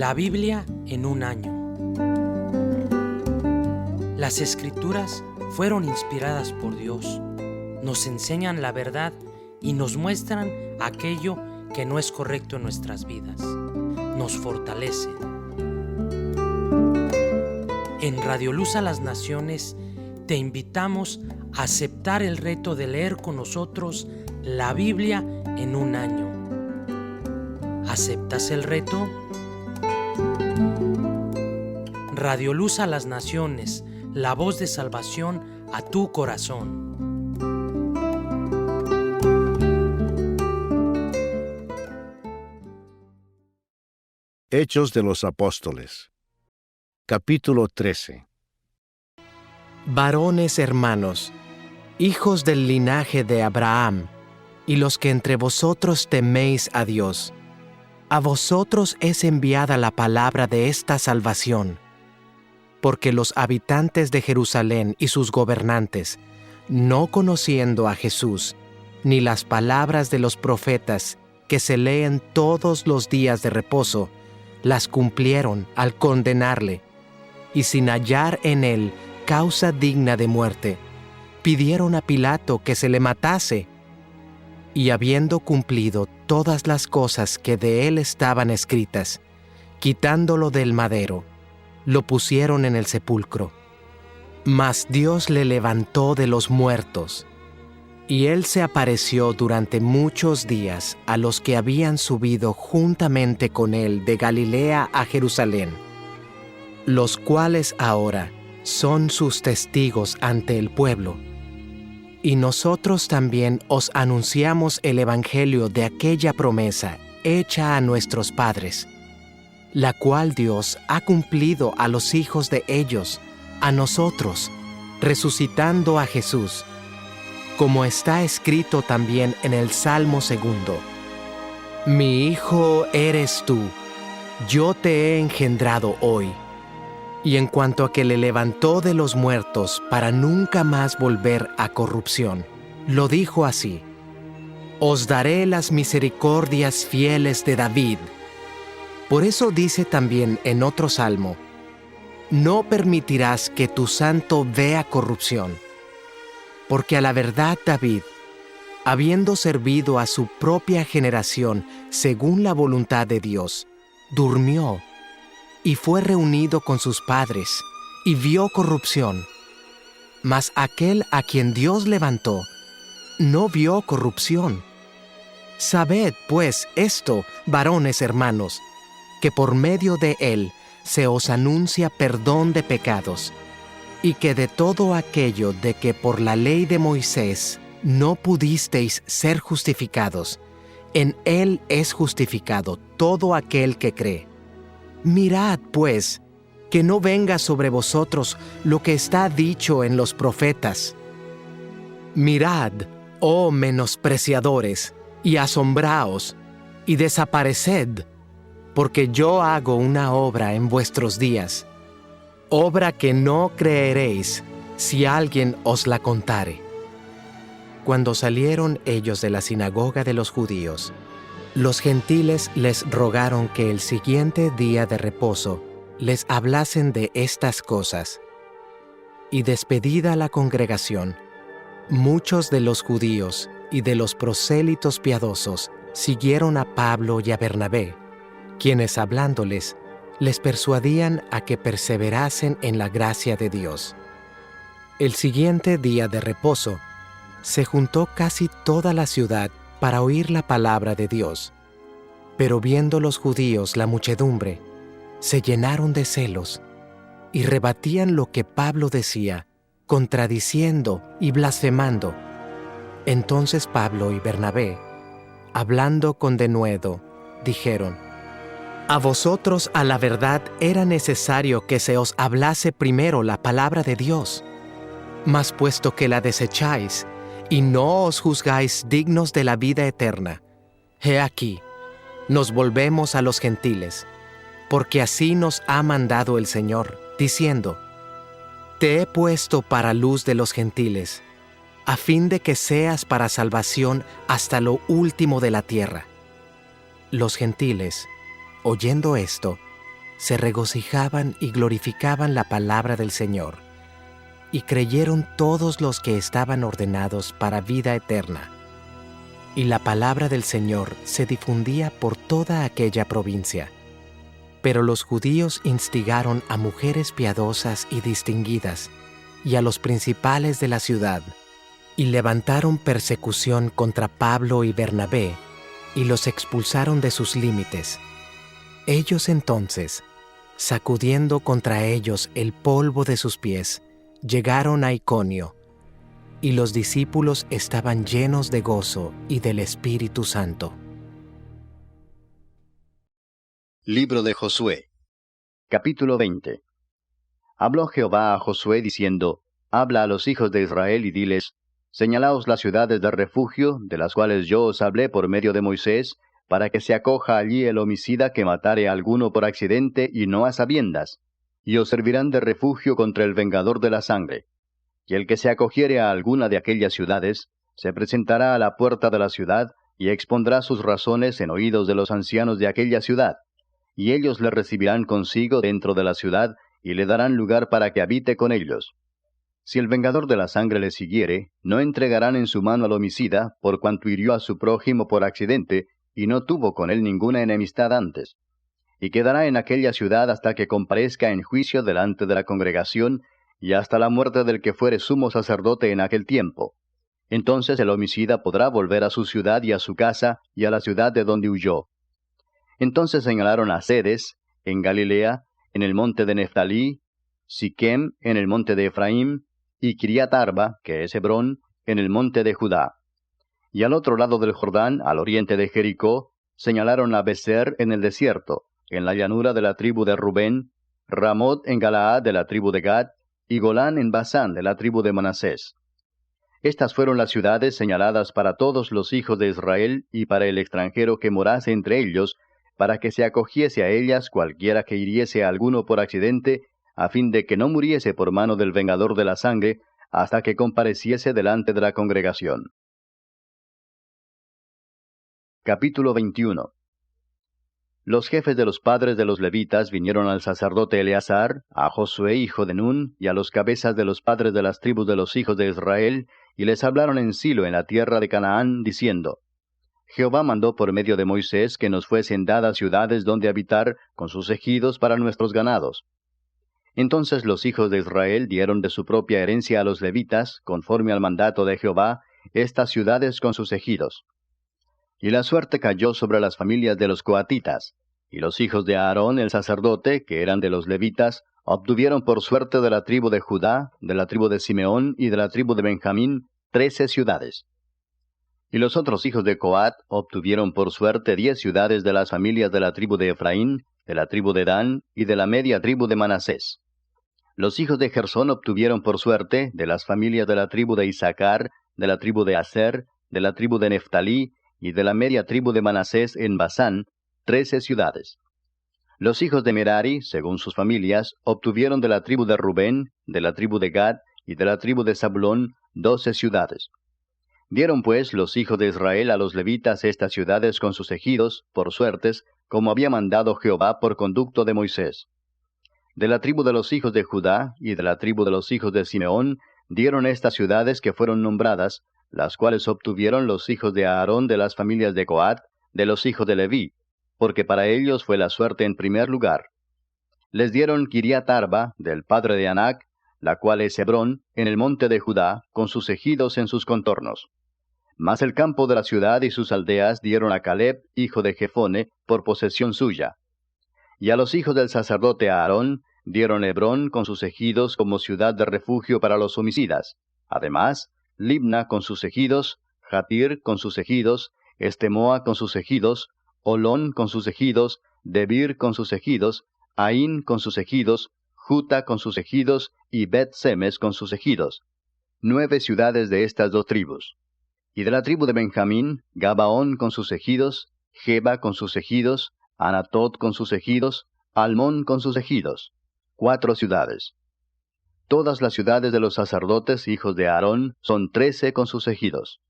La Biblia en un año. Las Escrituras fueron inspiradas por Dios. Nos enseñan la verdad y nos muestran aquello que no es correcto en nuestras vidas. Nos fortalecen. En Radio Luz a las Naciones te invitamos a aceptar el reto de leer con nosotros la Biblia en un año. ¿Aceptas el reto? Radio Luz a las Naciones, la voz de salvación a tu corazón. Hechos de los Apóstoles, capítulo 13. Varones hermanos, hijos del linaje de Abraham, y los que entre vosotros teméis a Dios, a vosotros es enviada la palabra de esta salvación, porque los habitantes de Jerusalén y sus gobernantes, no conociendo a Jesús, ni las palabras de los profetas que se leen todos los días de reposo, las cumplieron al condenarle, y sin hallar en él causa digna de muerte, pidieron a Pilato que se le matase. Y habiendo cumplido todas las cosas que de él estaban escritas, quitándolo del madero, lo pusieron en el sepulcro. Mas Dios le levantó de los muertos, y él se apareció durante muchos días a los que habían subido juntamente con él de Galilea a Jerusalén, los cuales ahora son sus testigos ante el pueblo. Y nosotros también os anunciamos el evangelio de aquella promesa hecha a nuestros padres, la cual Dios ha cumplido a los hijos de ellos, a nosotros, resucitando a Jesús, como está escrito también en el Salmo 2. Mi hijo eres tú, yo te he engendrado hoy. Y en cuanto a que le levantó de los muertos para nunca más volver a corrupción, lo dijo así: Os daré las misericordias fieles de David. Por eso dice también en otro salmo: No permitirás que tu santo vea corrupción. Porque a la verdad David, habiendo servido a su propia generación según la voluntad de Dios, durmió y fue reunido con sus padres, y vio corrupción. Mas aquel a quien Dios levantó, no vio corrupción. Sabed, pues, esto, varones hermanos, que por medio de él se os anuncia perdón de pecados, y que de todo aquello de que por la ley de Moisés no pudisteis ser justificados, en él es justificado todo aquel que cree. Mirad, pues, que no venga sobre vosotros lo que está dicho en los profetas. Mirad, oh menospreciadores, y asombraos, y desapareced, porque yo hago una obra en vuestros días, obra que no creeréis si alguien os la contare. Cuando salieron ellos de la sinagoga de los judíos, los gentiles les rogaron que el siguiente día de reposo les hablasen de estas cosas. Y despedida la congregación, muchos de los judíos y de los prosélitos piadosos siguieron a Pablo y a Bernabé, quienes hablándoles, les persuadían a que perseverasen en la gracia de Dios. El siguiente día de reposo, se juntó casi toda la ciudad para oír la palabra de Dios. Pero viendo los judíos la muchedumbre, se llenaron de celos y rebatían lo que Pablo decía, contradiciendo y blasfemando. Entonces Pablo y Bernabé, hablando con denuedo, dijeron: A vosotros a la verdad era necesario que se os hablase primero la palabra de Dios. Mas puesto que la desecháis, y no os juzgáis dignos de la vida eterna, he aquí, nos volvemos a los gentiles, porque así nos ha mandado el Señor, diciendo: Te he puesto para luz de los gentiles, a fin de que seas para salvación hasta lo último de la tierra. Los gentiles, oyendo esto, se regocijaban y glorificaban la palabra del Señor, y creyeron todos los que estaban ordenados para vida eterna. Y la palabra del Señor se difundía por toda aquella provincia. Pero los judíos instigaron a mujeres piadosas y distinguidas, y a los principales de la ciudad, y levantaron persecución contra Pablo y Bernabé, y los expulsaron de sus límites. Ellos entonces, sacudiendo contra ellos el polvo de sus pies, llegaron a Iconio, y los discípulos estaban llenos de gozo y del Espíritu Santo. Libro de Josué, capítulo 20. Habló Jehová a Josué diciendo: Habla a los hijos de Israel y diles: Señalaos las ciudades de refugio, de las cuales yo os hablé por medio de Moisés, para que se acoja allí el homicida que matare a alguno por accidente y no a sabiendas, y os servirán de refugio contra el vengador de la sangre. Y el que se acogiere a alguna de aquellas ciudades, se presentará a la puerta de la ciudad, y expondrá sus razones en oídos de los ancianos de aquella ciudad, y ellos le recibirán consigo dentro de la ciudad, y le darán lugar para que habite con ellos. Si el vengador de la sangre le siguiere, no entregarán en su mano al homicida, por cuanto hirió a su prójimo por accidente, y no tuvo con él ninguna enemistad antes. Y quedará en aquella ciudad hasta que comparezca en juicio delante de la congregación, y hasta la muerte del que fuere sumo sacerdote en aquel tiempo. Entonces el homicida podrá volver a su ciudad y a su casa, y a la ciudad de donde huyó. Entonces señalaron a Cedes, en Galilea, en el monte de Neftalí, Siquem, en el monte de Efraín, y Kiriat Arba, que es Hebrón, en el monte de Judá. Y al otro lado del Jordán, al oriente de Jericó, señalaron a Beser en el desierto, en la llanura de la tribu de Rubén, Ramot en Galaad de la tribu de Gad, y Golán en Basán de la tribu de Manasés. Estas fueron las ciudades señaladas para todos los hijos de Israel y para el extranjero que morase entre ellos, para que se acogiese a ellas cualquiera que hiriese a alguno por accidente, a fin de que no muriese por mano del vengador de la sangre, hasta que compareciese delante de la congregación. Capítulo 21. Los jefes de los padres de los levitas vinieron al sacerdote Eleazar, a Josué hijo de Nun, y a los cabezas de los padres de las tribus de los hijos de Israel, y les hablaron en Silo, en la tierra de Canaán, diciendo: Jehová mandó por medio de Moisés que nos fuesen dadas ciudades donde habitar, con sus ejidos para nuestros ganados. Entonces los hijos de Israel dieron de su propia herencia a los levitas, conforme al mandato de Jehová, estas ciudades con sus ejidos. Y la suerte cayó sobre las familias de los coatitas, y los hijos de Aarón el sacerdote, que eran de los levitas, obtuvieron por suerte de la tribu de Judá, de la tribu de Simeón y de la tribu de Benjamín 13 ciudades. Y los otros hijos de Coat obtuvieron por suerte 10 ciudades de las familias de la tribu de Efraín, de la tribu de Dan y de la media tribu de Manasés. Los hijos de Gersón obtuvieron por suerte de las familias de la tribu de Isaacar, de la tribu de Aser, de la tribu de Neftalí y de la media tribu de Manasés en Basán, 13 ciudades. Los hijos de Merari, según sus familias, obtuvieron de la tribu de Rubén, de la tribu de Gad y de la tribu de Zabulón 12 ciudades. Dieron pues los hijos de Israel a los levitas estas ciudades con sus ejidos, por suertes, como había mandado Jehová por conducto de Moisés. De la tribu de los hijos de Judá y de la tribu de los hijos de Simeón dieron estas ciudades que fueron nombradas, las cuales obtuvieron los hijos de Aarón de las familias de Coat, de los hijos de Leví, porque para ellos fue la suerte en primer lugar. Les dieron Kiriat Arba, del padre de Anac, la cual es Hebrón, en el monte de Judá, con sus ejidos en sus contornos. Mas el campo de la ciudad y sus aldeas dieron a Caleb, hijo de Jefone, por posesión suya. Y a los hijos del sacerdote Aarón dieron Hebrón con sus ejidos como ciudad de refugio para los homicidas. Además, Libna con sus ejidos, Jatir con sus ejidos, Estemoa con sus ejidos, Olón con sus ejidos, Debir con sus ejidos, Aín con sus ejidos, Juta con sus ejidos y Bet-Semes con sus ejidos. 9 ciudades de estas 2 tribus. Y de la tribu de Benjamín, Gabaón con sus ejidos, Geba con sus ejidos, Anatot con sus ejidos, Almón con sus ejidos. 4 ciudades. Todas las ciudades de los sacerdotes, hijos de Aarón, son 13 con sus ejidos.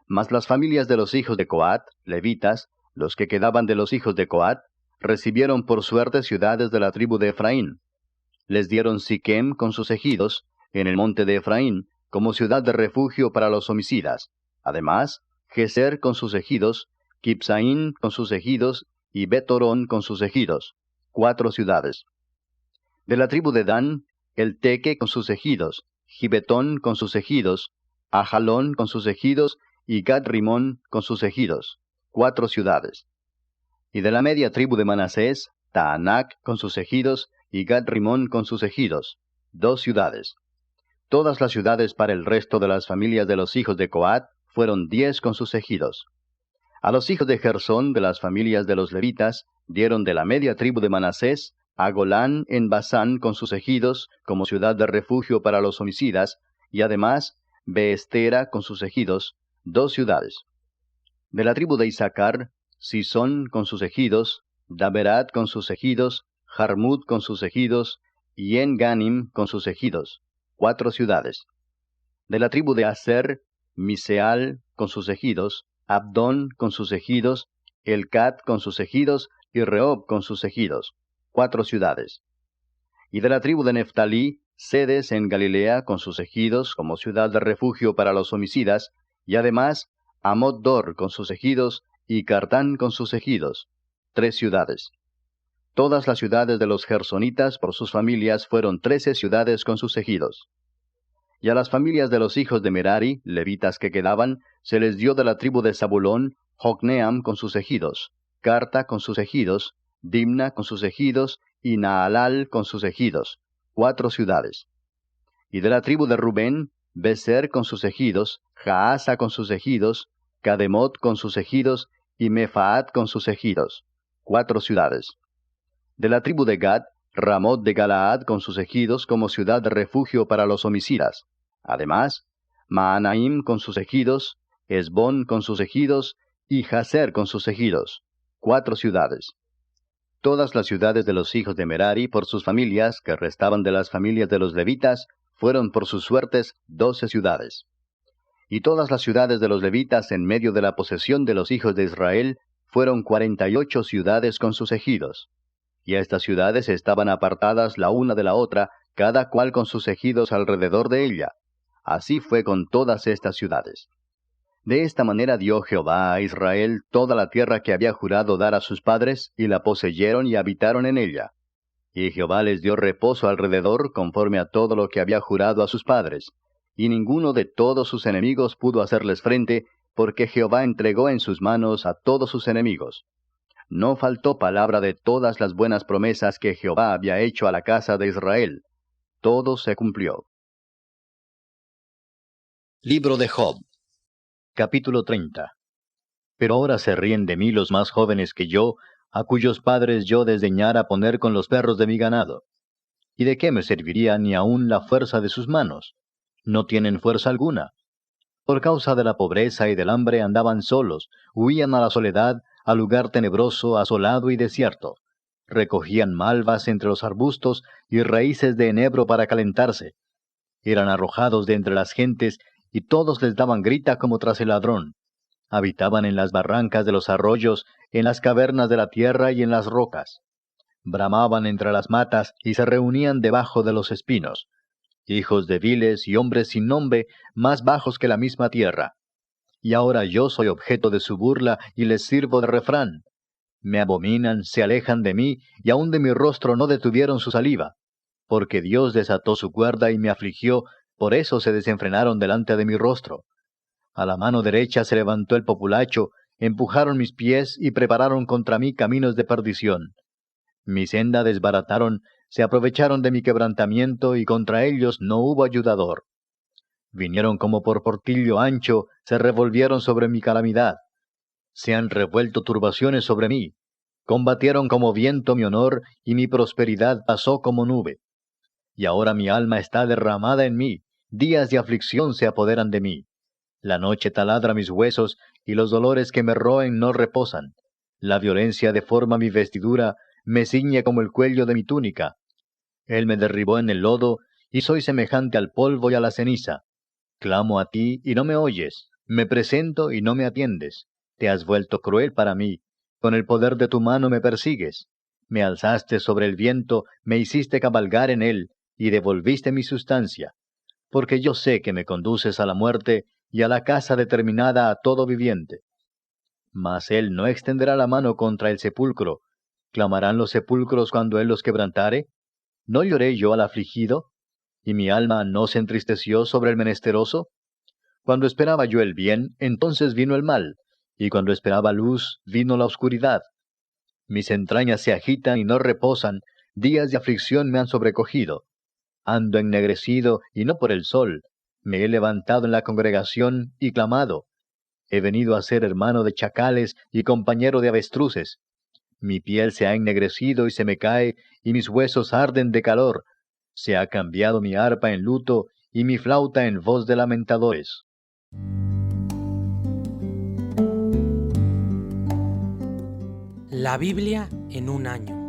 Mas las familias de los hijos de Coat, levitas, los que quedaban de los hijos de Coat, recibieron por suerte ciudades de la tribu de Efraín. Les dieron Siquem con sus ejidos, en el monte de Efraín, como ciudad de refugio para los homicidas. Además, Geser con sus ejidos, Kibsaín con sus ejidos, y Betorón con sus ejidos, 4 ciudades. De la tribu de Dan, el Teque con sus ejidos, Gibetón con sus ejidos, Ajalón con sus ejidos, y Gad-Rimón con sus ejidos, 4 ciudades. Y de la media tribu de Manasés, Taanac con sus ejidos, y Gad-Rimón con sus ejidos, 2 ciudades. Todas las ciudades para el resto de las familias de los hijos de Coat fueron 10 con sus ejidos. A los hijos de Gersón de las familias de los levitas dieron de la media tribu de Manasés a Golán en Basán con sus ejidos como ciudad de refugio para los homicidas, y además Beestera con sus ejidos, 2 ciudades. De la tribu de Isaacar, Sisón con sus ejidos, Daberat con sus ejidos, Jarmut con sus ejidos, y En-Ganim con sus ejidos, 4 ciudades. De la tribu de Aser, Miseal con sus ejidos, Abdón con sus ejidos, Elcat con sus ejidos, y Rehob con sus ejidos, 4 ciudades. Y de la tribu de Neftalí, Sedes en Galilea con sus ejidos como ciudad de refugio para los homicidas, y además Amot-Dor con sus ejidos, y Cartán con sus ejidos, 3 ciudades. Todas las ciudades de los gersonitas por sus familias fueron 13 ciudades con sus ejidos. Y a las familias de los hijos de Merari, levitas que quedaban, se les dio de la tribu de Zabulón, Jocneam con sus ejidos, Carta con sus ejidos, Dimna con sus ejidos, y Naalal con sus ejidos, 4 ciudades. Y de la tribu de Rubén, Beser con sus ejidos, Jaasa con sus ejidos, Cademot con sus ejidos, y Mefaat con sus ejidos, 4 ciudades. De la tribu de Gad, Ramot de Galaad con sus ejidos como ciudad de refugio para los homicidas. Además, Maanaim con sus ejidos, Esbón con sus ejidos, y Jazer con sus ejidos, 4 ciudades. Todas las ciudades de los hijos de Merari por sus familias, que restaban de las familias de los levitas, fueron por sus suertes 12 ciudades. Y todas las ciudades de los levitas en medio de la posesión de los hijos de Israel fueron 48 ciudades con sus ejidos. Y estas ciudades estaban apartadas la una de la otra, cada cual con sus ejidos alrededor de ella. Así fue con todas estas ciudades. De esta manera dio Jehová a Israel toda la tierra que había jurado dar a sus padres, y la poseyeron y habitaron en ella. Y Jehová les dio reposo alrededor, conforme a todo lo que había jurado a sus padres. Y ninguno de todos sus enemigos pudo hacerles frente, porque Jehová entregó en sus manos a todos sus enemigos. No faltó palabra de todas las buenas promesas que Jehová había hecho a la casa de Israel. Todo se cumplió. Libro de Job. Capítulo 30. Pero ahora se ríen de mí los más jóvenes que yo, a cuyos padres yo desdeñara poner con los perros de mi ganado. ¿Y de qué me serviría ni aun la fuerza de sus manos? No tienen fuerza alguna. Por causa de la pobreza y del hambre andaban solos, huían a la soledad, al lugar tenebroso, asolado y desierto. Recogían malvas entre los arbustos y raíces de enebro para calentarse. Eran arrojados de entre las gentes, y todos les daban grita como tras el ladrón. Habitaban en las barrancas de los arroyos, en las cavernas de la tierra y en las rocas. Bramaban entre las matas y se reunían debajo de los espinos. Hijos de viles y hombres sin nombre, más bajos que la misma tierra. Y ahora yo soy objeto de su burla y les sirvo de refrán. Me abominan, se alejan de mí, y aun de mi rostro no detuvieron su saliva. Porque Dios desató su cuerda y me afligió, por eso se desenfrenaron delante de mi rostro. A la mano derecha se levantó el populacho, empujaron mis pies y prepararon contra mí caminos de perdición. Mi senda desbarataron, se aprovecharon de mi quebrantamiento, y contra ellos no hubo ayudador. Vinieron como por portillo ancho, se revolvieron sobre mi calamidad. Se han revuelto turbaciones sobre mí. Combatieron como viento mi honor, y mi prosperidad pasó como nube. Y ahora mi alma está derramada en mí, días de aflicción se apoderan de mí. La noche taladra mis huesos, y los dolores que me roen no reposan. La violencia deforma mi vestidura, me ciñe como el cuello de mi túnica. Él me derribó en el lodo, y soy semejante al polvo y a la ceniza. Clamo a ti, y no me oyes. Me presento, y no me atiendes. Te has vuelto cruel para mí. Con el poder de tu mano me persigues. Me alzaste sobre el viento, me hiciste cabalgar en él, y devolviste mi sustancia. Porque yo sé que me conduces a la muerte, y a la casa determinada a todo viviente. Mas él no extenderá la mano contra el sepulcro. ¿Clamarán los sepulcros cuando él los quebrantare? ¿No lloré yo al afligido? ¿Y mi alma no se entristeció sobre el menesteroso? Cuando esperaba yo el bien, entonces vino el mal, y cuando esperaba luz, vino la oscuridad. Mis entrañas se agitan y no reposan, días de aflicción me han sobrecogido. Ando ennegrecido, y no por el sol. Me he levantado en la congregación y clamado. He venido a ser hermano de chacales y compañero de avestruces. Mi piel se ha ennegrecido y se me cae, y mis huesos arden de calor. Se ha cambiado mi arpa en luto, y mi flauta en voz de lamentadores. La Biblia en un año.